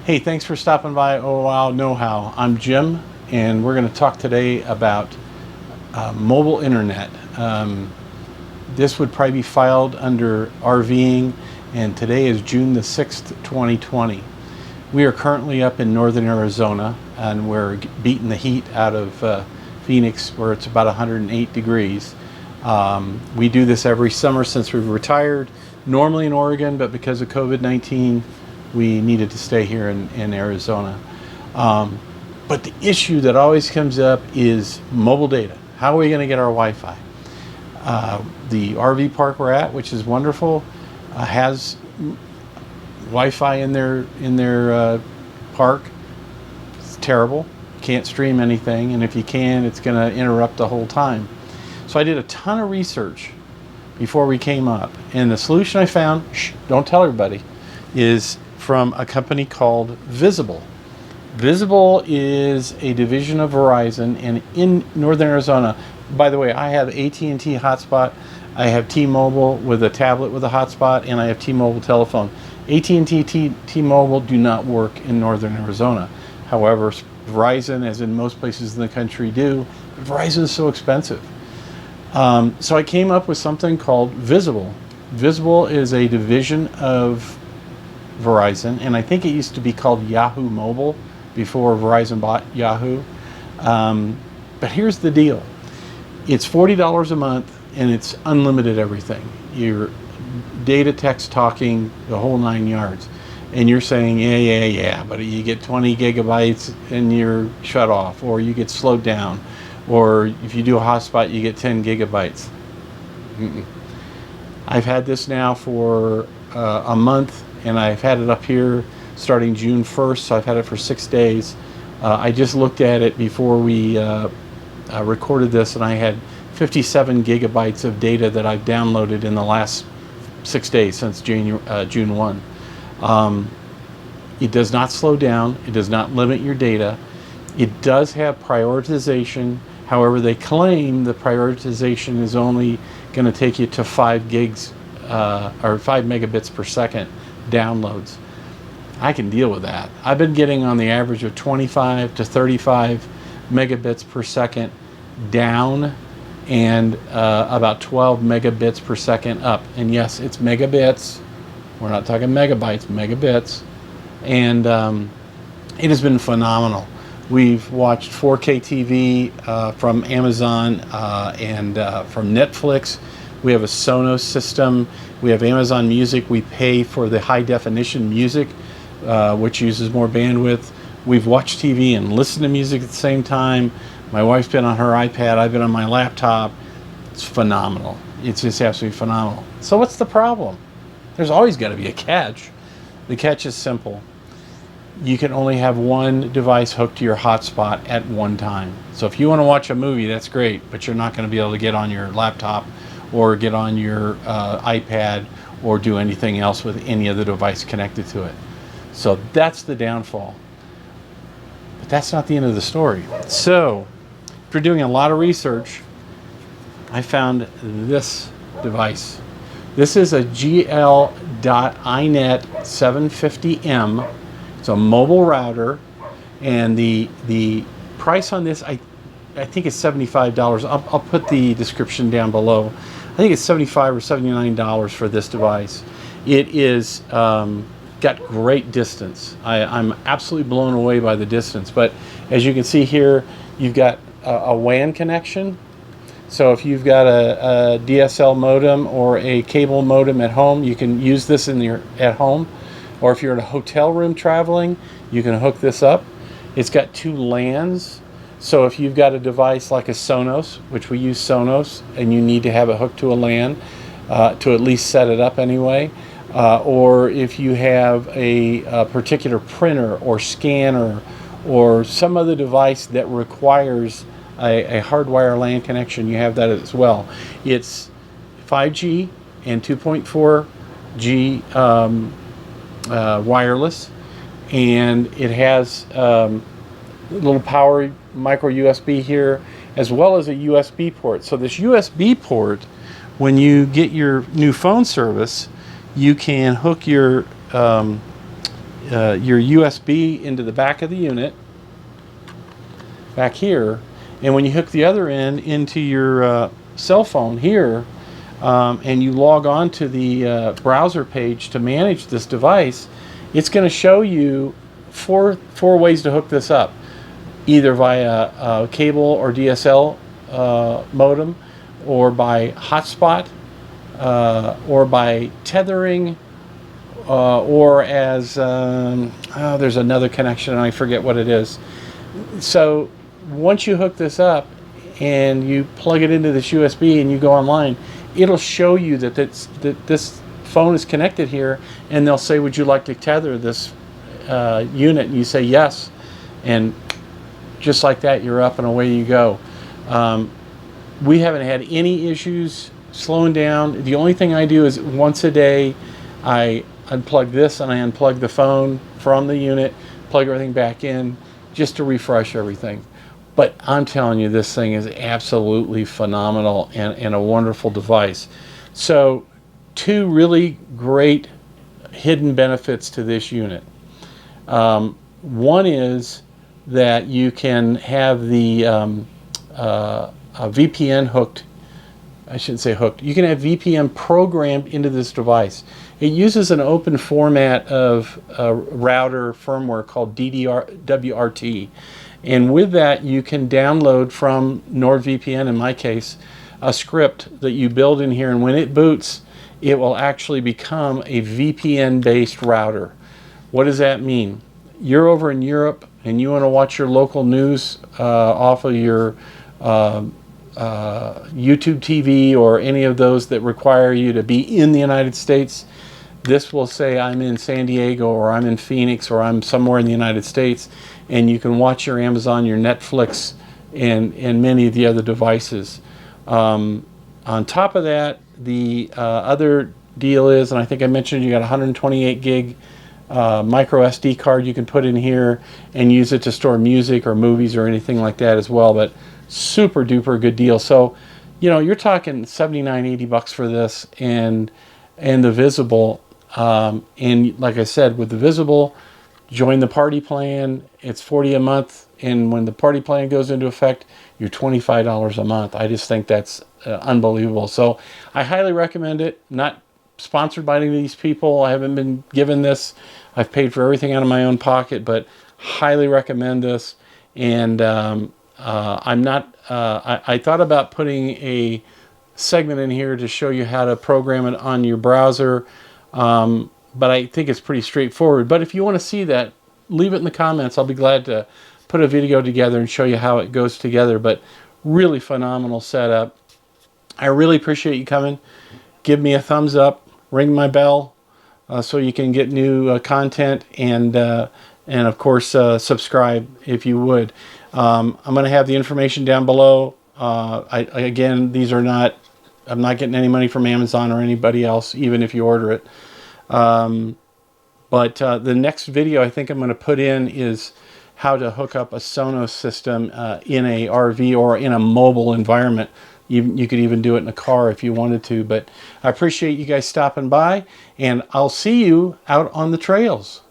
Hey, thanks for stopping by Oh Wow Know How. I'm Jim, and we're going to talk today about mobile internet. This would probably be filed under RVing, and today is June the 6th, 2020. We are currently up in northern Arizona, and we're beating the heat out of Phoenix, where it's about 108 degrees. We do this every summer since we've retired, normally in Oregon, but because of COVID-19, we needed to stay here in Arizona. But the issue that always comes up is mobile data. How are we going to get our Wi-Fi? The RV park we're at, which is wonderful, has Wi-Fi in their park. It's terrible. Can't stream anything, and if you can, it's going to interrupt the whole time. So I did a ton of research before we came up, and the solution I found, don't tell everybody, is from a company called Visible. Visible is a division of Verizon, and in northern Arizona, by the way, I have AT&T hotspot, I have T-Mobile with a tablet with a hotspot, and I have T-Mobile telephone. AT&T, T-Mobile do not work in northern Arizona. However, Verizon, as in most places in the country do, Verizon is so expensive. So I came up with something called Visible. Visible is a division of Verizon, and I think it used to be called Yahoo Mobile before Verizon bought Yahoo. But here's the deal. It's $40 a month, and it's unlimited everything. Your data, text, talking, the whole 9 yards. And you're saying, yeah, but you get 20 gigabytes and you're shut off, or you get slowed down, or if you do a hotspot, you get 10 gigabytes. I've had this now for a month, and I've had it up here starting June 1st, so I've had it for 6 days. I just looked at it before we recorded this, and I had 57 gigabytes of data that I've downloaded in the last 6 days since June 1. It does not slow down. It does not limit your data. It does have prioritization. However, they claim the prioritization is only going to take you to 5 gigs or 5 megabits per second downloads. I can deal with that. I've been getting on the average of 25 to 35 megabits per second down, and about 12 megabits per second up. And yes, it's megabits. We're not talking megabytes, megabits. And it has been phenomenal. We've watched 4K TV from Amazon and from Netflix. We have a Sonos system. We have Amazon Music. We pay for the high definition music, which uses more bandwidth. We've watched TV and listened to music at the same time. My wife's been on her iPad. I've been on my laptop. It's phenomenal. It's just absolutely phenomenal. So what's the problem? There's always got to be a catch. The catch is simple. You can only have one device hooked to your hotspot at one time. So if you want to watch a movie, that's great, but you're not going to be able to get on your laptop or get on your iPad or do anything else with any other device connected to it. So that's the downfall. But that's not the end of the story. So after doing a lot of research, I found this device. This is a Gl.Inet 750M. It's a mobile router, and the price on this, I think it's $75. I'll put the description down below. I think it's $75 or $79 for this device. It is got great distance. I'm absolutely blown away by the distance. But as you can see here, you've got a WAN connection. So if you've got a DSL modem or a cable modem at home, you can use this at home. Or if you're in a hotel room traveling, you can hook this up. It's got 2 LANs. So if you've got a device like a Sonos, which we use Sonos, and you need to have it hooked to a LAN to at least set it up anyway, or if you have a particular printer or scanner or some other device that requires a hardwire LAN connection, you have that as well. It's 5G and 2.4G wireless, and it has a little power micro USB here, as well as a USB port. So this USB port, when you get your new phone service, you can hook your your USB into the back of the unit, back here, and when you hook the other end into your cell phone here, and you log on to the browser page to manage this device, it's going to show you four ways to hook this up, either via cable or DSL modem, or by hotspot, or by tethering, or as there's another connection and I forget what it is. So once you hook this up and you plug it into this USB and you go online, it'll show you that this phone is connected here, and they'll say, would you like to tether this unit? And you say yes, and just like that, you're up and away you go. We haven't had any issues slowing down. The only thing I do is once a day I unplug this and I unplug the phone from the unit, plug everything back in just to refresh everything. But I'm telling you, this thing is absolutely phenomenal and a wonderful device. So two really great hidden benefits to this unit. One is that you can have the VPN hooked. I shouldn't say hooked. You can have VPN programmed into this device. It uses an open format of router firmware called WRT. And with that, you can download from NordVPN, in my case, a script that you build in here. And when it boots, it will actually become a VPN-based router. What does that mean? You're over in Europe and you want to watch your local news off of your YouTube TV or any of those that require you to be in the United States. This will say I'm in San Diego, or I'm in Phoenix, or I'm somewhere in the United States, and you can watch your Amazon, your Netflix, and many of the other devices. On top of that, the other deal is, and I think I mentioned, you got a 128 gig micro SD card you can put in here and use it to store music or movies or anything like that as well. But super duper good deal. So, you know, you're talking 79, 80 bucks for this, and the Visible. And like I said, with the Visible, join the party plan. It's $40 a month, and when the party plan goes into effect, you're $25 a month. I just think that's unbelievable. So I highly recommend it. Not sponsored by any of these people. I haven't been given this. I've paid for everything out of my own pocket, but highly recommend this. And I thought about putting a segment in here to show you how to program it on your browser, but I think it's pretty straightforward. But if you want to see that, leave it in the comments. I'll be glad to put a video together and show you how it goes together. But really phenomenal setup. I really appreciate you coming. Give me a thumbs up, ring my bell, so you can get new content, and of course subscribe if you would. I'm going to have the information down below. Again, I'm not getting any money from Amazon or anybody else, even if you order it. But the next video I think I'm going to put in is how to hook up a Sonos system in a RV or in a mobile environment. You could even do it in a car if you wanted to. But I appreciate you guys stopping by, and I'll see you out on the trails.